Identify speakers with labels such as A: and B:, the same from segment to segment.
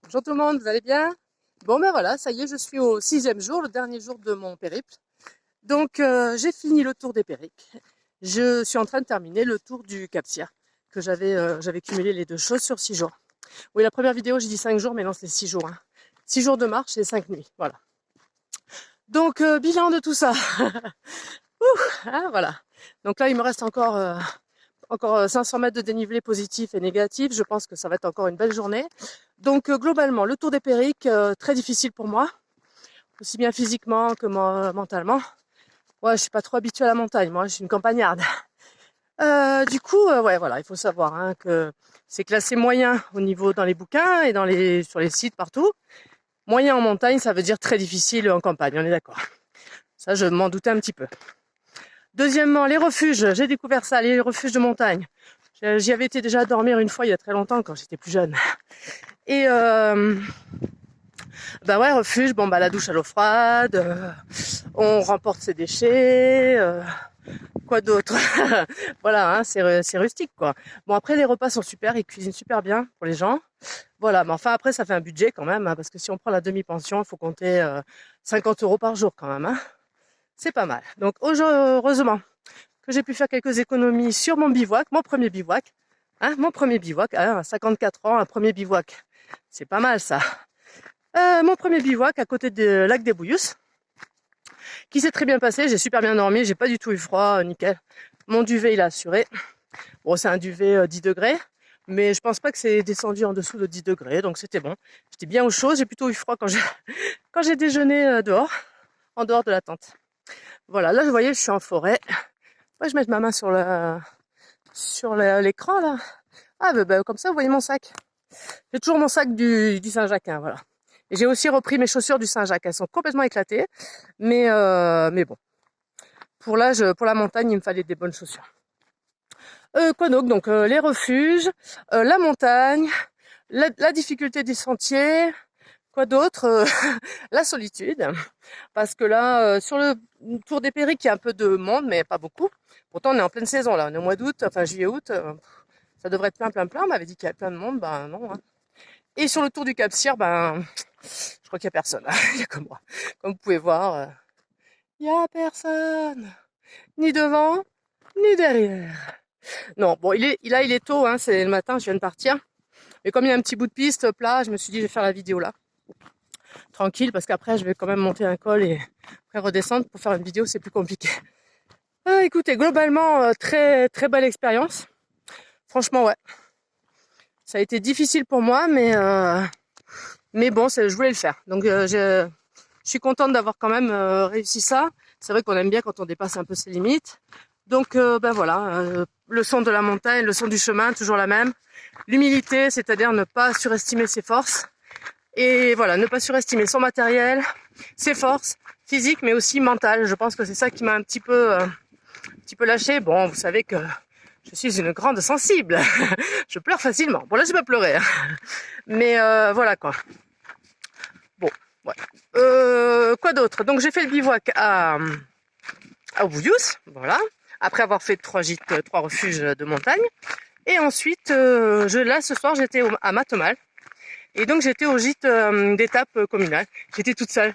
A: Bonjour tout le monde, vous allez bien? Bon ben voilà, ça y est, je suis au 6e jour, le dernier jour de mon périple. Donc j'ai fini le tour des Périques. Je suis en train de terminer le tour du Cap-Cyr, que j'avais cumulé les deux choses sur 6 jours. Oui, la première vidéo j'ai dit 5 jours, mais non c'est 6 jours. 6 jours de marche et 5 nuits, voilà. Donc bilan de tout ça. Voilà. Donc là il me reste encore 500 mètres de dénivelé positif et négatif. Je pense que ça va être encore une belle journée. Donc globalement, le tour des Périques, très difficile pour moi, aussi bien physiquement que mentalement. Ouais, je suis pas trop habituée à la montagne, moi, je suis une campagnarde. Du coup, ouais, voilà, il faut savoir que c'est classé moyen au niveau dans les bouquins et sur les sites partout. Moyen en montagne, ça veut dire très difficile en campagne, on est d'accord. Ça, je m'en doutais un petit peu. Deuxièmement, les refuges. J'ai découvert ça, les refuges de montagne. J'y avais été déjà dormir une fois il y a très longtemps quand j'étais plus jeune. Et bah ouais, refuge, bon bah la douche à l'eau froide, on remporte ses déchets, quoi d'autre. Voilà, c'est rustique quoi. Bon après les repas sont super, ils cuisinent super bien pour les gens. Voilà, mais enfin après ça fait un budget quand même, parce que si on prend la demi-pension, il faut compter 50 € par jour quand même. C'est pas mal. Donc heureusement que j'ai pu faire quelques économies sur mon bivouac, mon premier bivouac. Mon premier bivouac, à 54 ans, un premier bivouac. C'est pas mal ça. Mon premier bivouac à côté du lac des Bouillus, qui s'est très bien passé, j'ai super bien dormi, j'ai pas du tout eu froid, nickel. Mon duvet il a assuré. Bon c'est un duvet 10 degrés, mais je pense pas que c'est descendu en dessous de 10 degrés, donc c'était bon. J'étais bien au chaud, j'ai plutôt eu froid quand j'ai déjeuné dehors, en dehors de la tente. Voilà, là vous voyez je suis en forêt. Moi je mets ma main sur l'écran là. Comme ça vous voyez mon sac. J'ai toujours mon sac du Saint-Jacques, voilà. Et j'ai aussi repris mes chaussures du Saint-Jacques. Elles sont complètement éclatées, mais bon. Pour la montagne, il me fallait des bonnes chaussures. Quoi donc les refuges, la montagne, la difficulté des sentiers, quoi d'autre, la solitude. Parce que là, sur le Tour des Périques, il y a un peu de monde, mais pas beaucoup. Pourtant, on est en pleine saison, là. On est au mois d'août, enfin juillet-août. Ça devrait être plein. On m'avait dit qu'il y avait plein de monde, ben non. Et sur le Tour du Cap-Cyr, je crois qu'il n'y a personne. Il y a que moi. Comme vous pouvez voir, il n'y a personne. Ni devant, ni derrière. Non, bon, il est tôt, c'est le matin, je viens de partir. Mais comme il y a un petit bout de piste plat, je me suis dit, je vais faire la vidéo là. Tranquille, parce qu'après, je vais quand même monter un col et après redescendre. Pour faire une vidéo, c'est plus compliqué. Écoutez, globalement, très, très belle expérience. Franchement, ouais. Ça a été difficile pour moi, mais bon, je voulais le faire. Donc, je suis contente d'avoir quand même réussi ça. C'est vrai qu'on aime bien quand on dépasse un peu ses limites. Donc voilà, le son de la montagne, le son du chemin, toujours la même. L'humilité, c'est-à-dire ne pas surestimer ses forces. Et voilà, ne pas surestimer son matériel, ses forces physiques, mais aussi mentales. Je pense que c'est ça qui m'a un petit peu lâché. Bon, vous savez que je suis une grande sensible. Je pleure facilement. Bon là, je vais pas pleurer. Mais voilà quoi. Bon, ouais. Quoi d'autre? Donc j'ai fait le bivouac à Bouillous, voilà. Après avoir fait 3 gîtes, 3 refuges de montagne. Et ensuite, là ce soir j'étais à Matomal. Et donc j'étais au gîte d'étape communale. J'étais toute seule.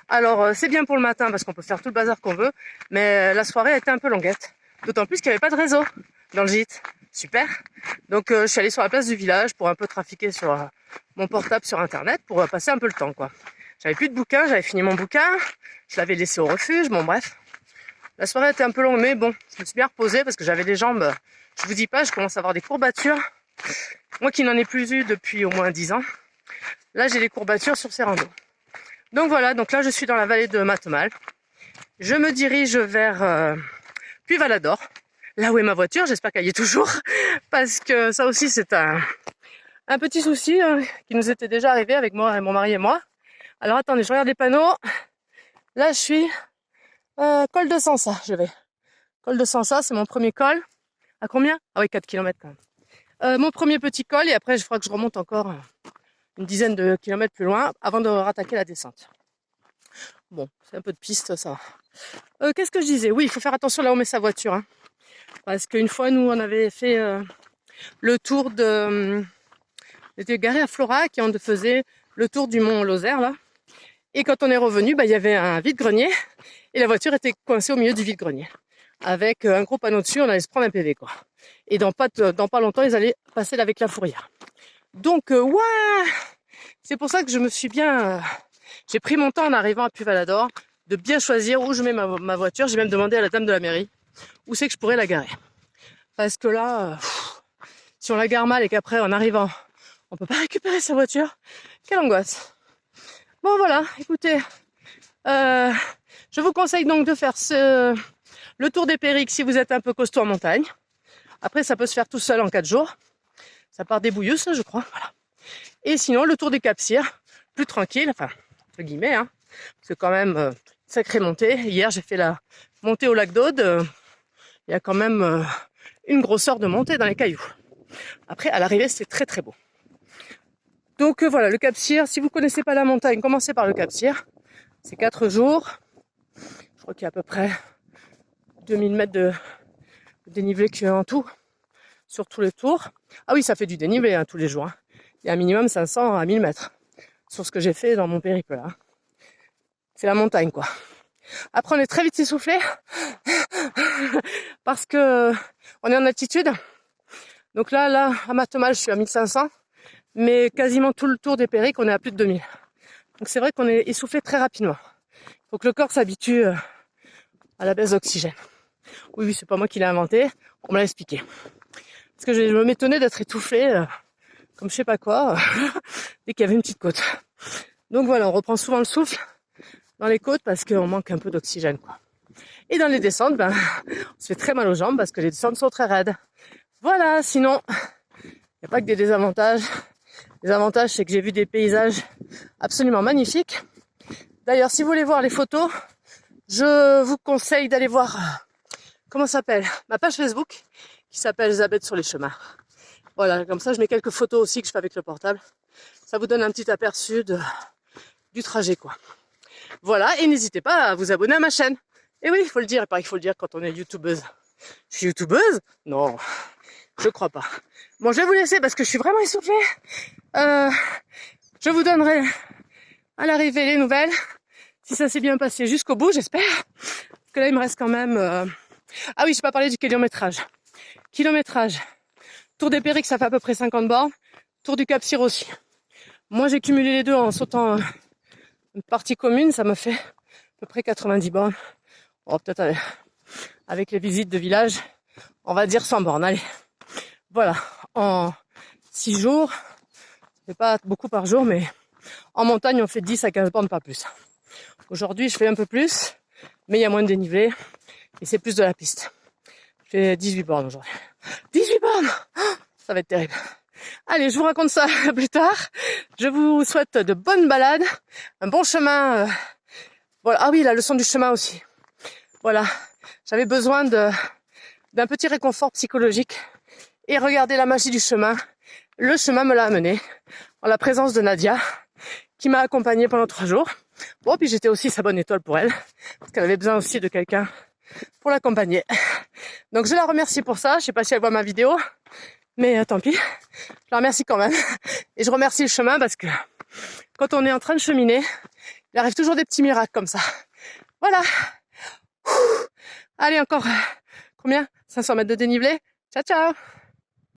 A: Alors c'est bien pour le matin parce qu'on peut faire tout le bazar qu'on veut. Mais la soirée a été un peu longuette. D'autant plus qu'il n'y avait pas de réseau dans le gîte. Super. Donc je suis allée sur la place du village pour un peu trafiquer sur mon portable sur internet pour passer un peu le temps quoi. J'avais plus de bouquins, j'avais fini mon bouquin. Je l'avais laissé au refuge, bon bref. La soirée était un peu longue, mais bon, je me suis bien reposée parce que j'avais les jambes, je vous dis pas, je commence à avoir des courbatures. Moi qui n'en ai plus eu depuis au moins 10 ans, là j'ai des courbatures sur ces randos. Donc voilà, donc là je suis dans la vallée de Matomal. Je me dirige vers Puy-Valador, là où est ma voiture, j'espère qu'elle y est toujours, parce que ça aussi c'est un petit souci qui nous était déjà arrivé avec moi et mon mari et moi. Alors attendez, je regarde les panneaux. Là je suis col de Sansa, je vais. Col de Sansa, c'est mon premier col. À combien? Ah oui, 4 km quand même. Mon premier petit col, et après, je crois que je remonte encore une dizaine de kilomètres plus loin avant de rattaquer la descente. Bon, c'est un peu de piste, ça. Qu'est-ce que je disais? Oui, il faut faire attention là où on met sa voiture. Parce qu'une fois, nous, on avait fait le tour On était garé à Florac et on faisait le tour du mont Lozère, là. Et quand on est revenu, il y avait un vide-grenier et la voiture était coincée au milieu du vide-grenier. Avec un gros panneau dessus, on allait se prendre un PV, quoi. Et dans pas longtemps, ils allaient passer là avec la fourrière. Donc, ouais, c'est pour ça que je me suis bien... j'ai pris mon temps en arrivant à Puy-Valador de bien choisir où je mets ma voiture. J'ai même demandé à la dame de la mairie où c'est que je pourrais la garer. Parce que là, si on la gare mal et qu'après, en arrivant, on peut pas récupérer sa voiture, quelle angoisse. Bon, voilà, écoutez, je vous conseille donc de faire le tour des Périques si vous êtes un peu costaud en montagne. Après, ça peut se faire tout seul en 4 jours. Ça part des Bouillus, je crois. Voilà. Et sinon, le tour du Cap-Cyr, plus tranquille, enfin, entre guillemets, hein, c'est quand même sacrée montée. Hier, j'ai fait la montée au lac d'Aude. Il y a quand même une grosseur de montée dans les cailloux. Après, à l'arrivée, c'est très très beau. Donc voilà, le Cap-Cyr, si vous ne connaissez pas la montagne, commencez par le Cap-Cyr. C'est 4 jours. Je crois qu'il y a à peu près 2000 mètres de dénivelé en tout, sur tous les tours. Ah oui, ça fait du dénivelé hein, tous les jours. Hein. Il y a un minimum 500 à 1000 mètres sur ce que j'ai fait dans mon périple là. C'est la montagne quoi. Après on est très vite essoufflé parce que on est en altitude. Donc là, à Mathemal, je suis à 1500, mais quasiment tout le tour des Périques, on est à plus de 2000. Donc c'est vrai qu'on est essoufflé très rapidement. Il faut que le corps s'habitue à la baisse d'oxygène. Oui, c'est pas moi qui l'ai inventé, on me l'a expliqué. Parce que je m'étonnais d'être étouffé, comme je sais pas quoi, dès qu'il y avait une petite côte. Donc voilà, on reprend souvent le souffle dans les côtes parce qu'on manque un peu d'oxygène, quoi. Et dans les descentes, on se fait très mal aux jambes parce que les descentes sont très raides. Voilà, sinon, il n'y a pas que des désavantages. Les avantages, c'est que j'ai vu des paysages absolument magnifiques. D'ailleurs, si vous voulez voir les photos, je vous conseille d'aller voir, comment ça s'appelle, ma page Facebook, qui s'appelle Elisabeth sur les chemins. Voilà, comme ça, je mets quelques photos aussi que je fais avec le portable. Ça vous donne un petit aperçu du trajet, quoi. Voilà, et n'hésitez pas à vous abonner à ma chaîne. Et oui, il faut le dire, il paraît qu'il faut le dire quand on est youtubeuse. Je suis youtubeuse? Non, je crois pas. Bon, je vais vous laisser parce que je suis vraiment essoufflée. Je vous donnerai à l'arrivée les nouvelles. Si ça s'est bien passé jusqu'au bout, j'espère. Parce que là, il me reste quand même... Ah oui, je n'ai pas parlé du kilométrage. Tour des Périques, ça fait à peu près 50 bornes. Tour du Cap-Cyr aussi. Moi, j'ai cumulé les deux en sautant une partie commune. Ça m'a fait à peu près 90 bornes. Oh, peut-être avec les visites de village, on va dire 100 bornes. Allez, voilà. En 6 jours, c'est pas beaucoup par jour, mais en montagne, on fait 10 à 15 bornes, pas plus. Aujourd'hui, je fais un peu plus, mais il y a moins de dénivelé et c'est plus de la piste. Je fais 18 bornes aujourd'hui. 18 bornes! Ça va être terrible. Allez, je vous raconte ça plus tard. Je vous souhaite de bonnes balades, un bon chemin. Voilà. Ah oui, la leçon du chemin aussi. Voilà, j'avais besoin d'un petit réconfort psychologique et regardez la magie du chemin. Le chemin me l'a amené en la présence de Nadia qui m'a accompagnée pendant 3 jours. Bon, puis j'étais aussi sa bonne étoile pour elle parce qu'elle avait besoin aussi de quelqu'un pour l'accompagner. Donc je la remercie pour ça. Je sais pas si elle voit ma vidéo, mais tant pis. Je la remercie quand même. Et je remercie le chemin parce que quand on est en train de cheminer, il arrive toujours des petits miracles comme ça. Voilà. Allez, encore combien? 500 mètres de dénivelé. Ciao, ciao!